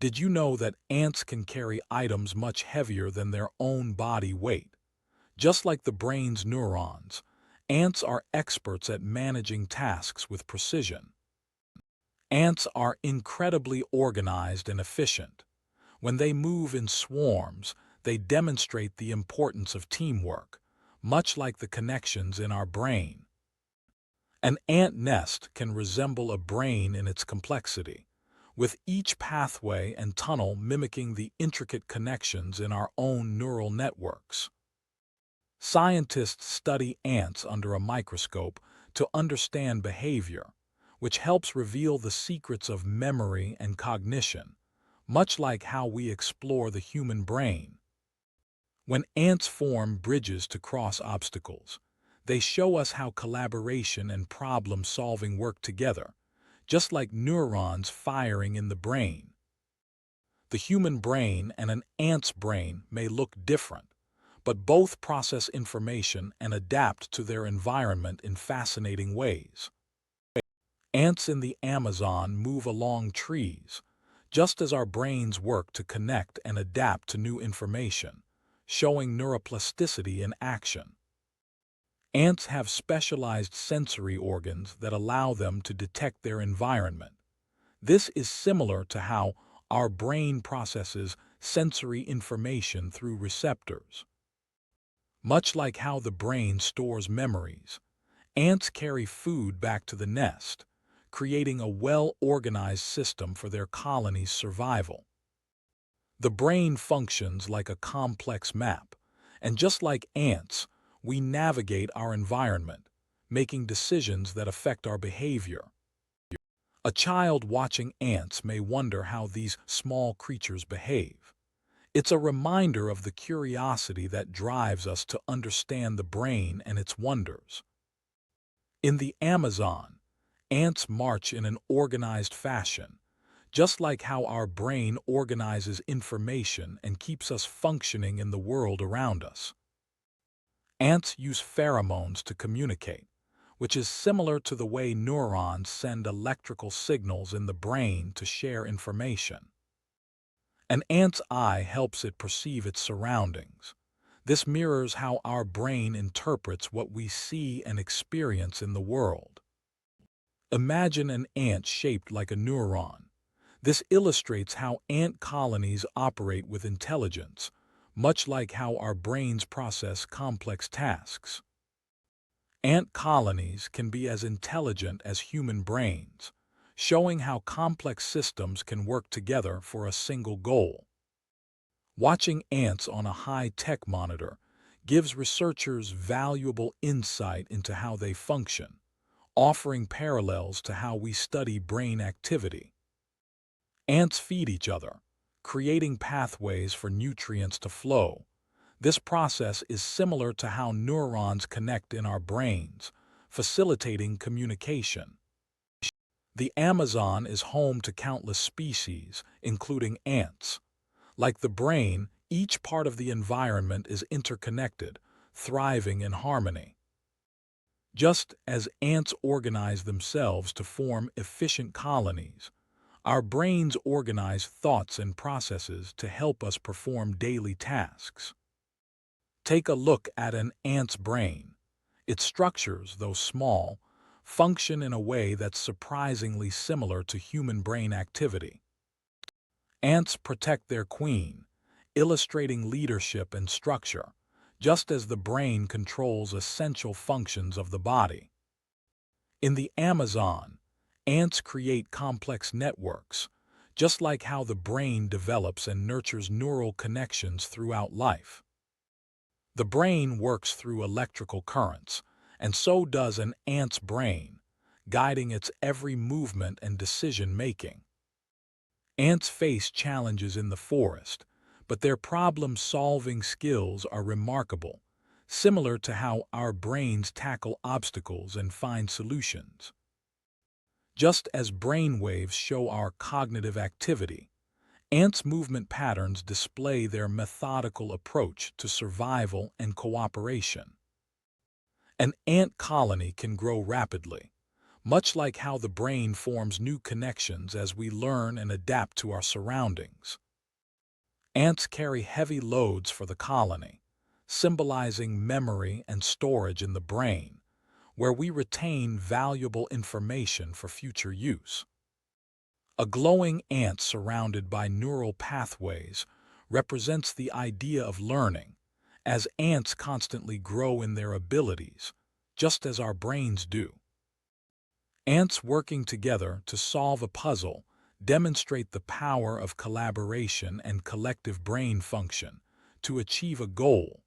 Did you know that ants can carry items much heavier than their own body weight? Just like the brain's neurons, ants are experts at managing tasks with precision. Ants are incredibly organized and efficient. When they move in swarms, they demonstrate the importance of teamwork, much like the connections in our brain. An ant nest can resemble a brain in its complexity, with each pathway and tunnel mimicking the intricate connections in our own neural networks. Scientists study ants under a microscope to understand behavior, which helps reveal the secrets of memory and cognition, much like how we explore the human brain. When ants form bridges to cross obstacles, they show us how collaboration and problem-solving work together, just like neurons firing in the brain. The human brain and an ant's brain may look different, but both process information and adapt to their environment in fascinating ways. Ants in the Amazon move along trees, just as our brains work to connect and adapt to new information, showing neuroplasticity in action. Ants have specialized sensory organs that allow them to detect their environment. This is similar to how our brain processes sensory information through receptors. Much like how the brain stores memories, ants carry food back to the nest, creating a well-organized system for their colony's survival. The brain functions like a complex map, and just like ants, we navigate our environment, making decisions that affect our behavior. A child watching ants may wonder how these small creatures behave. It's a reminder of the curiosity that drives us to understand the brain and its wonders. In the Amazon, ants march in an organized fashion, just like how our brain organizes information and keeps us functioning in the world around us. Ants use pheromones to communicate, which is similar to the way neurons send electrical signals in the brain to share information. An ant's eye helps it perceive its surroundings. This mirrors how our brain interprets what we see and experience in the world. Imagine an ant shaped like a neuron. This illustrates how ant colonies operate with intelligence, much like how our brains process complex tasks. Ant colonies can be as intelligent as human brains, showing how complex systems can work together for a single goal. Watching ants on a high-tech monitor gives researchers valuable insight into how they function, offering parallels to how we study brain activity. Ants feed each other, creating pathways for nutrients to flow. This process is similar to how neurons connect in our brains, facilitating communication. The Amazon is home to countless species, including ants. Like the brain, each part of the environment is interconnected, thriving in harmony. Just as ants organize themselves to form efficient colonies, our brains organize thoughts and processes to help us perform daily tasks. Take a look at an ant's brain. Its structures, though small, function in a way that's surprisingly similar to human brain activity. Ants protect their queen, illustrating leadership and structure, just as the brain controls essential functions of the body. In the Amazon, ants create complex networks, just like how the brain develops and nurtures neural connections throughout life. The brain works through electrical currents, and so does an ant's brain, guiding its every movement and decision-making. Ants face challenges in the forest, but their problem-solving skills are remarkable, similar to how our brains tackle obstacles and find solutions. Just as brain waves show our cognitive activity, ants' movement patterns display their methodical approach to survival and cooperation. An ant colony can grow rapidly. much like how the brain forms new connections as we learn and adapt to our surroundings. Ants carry heavy loads for the colony, symbolizing memory and storage in the brain, where we retain valuable information for future use. A glowing ant surrounded by neural pathways represents the idea of learning, as ants constantly grow in their abilities, just as our brains do. Ants working together to solve a puzzle demonstrate the power of collaboration and collective brain function to achieve a goal,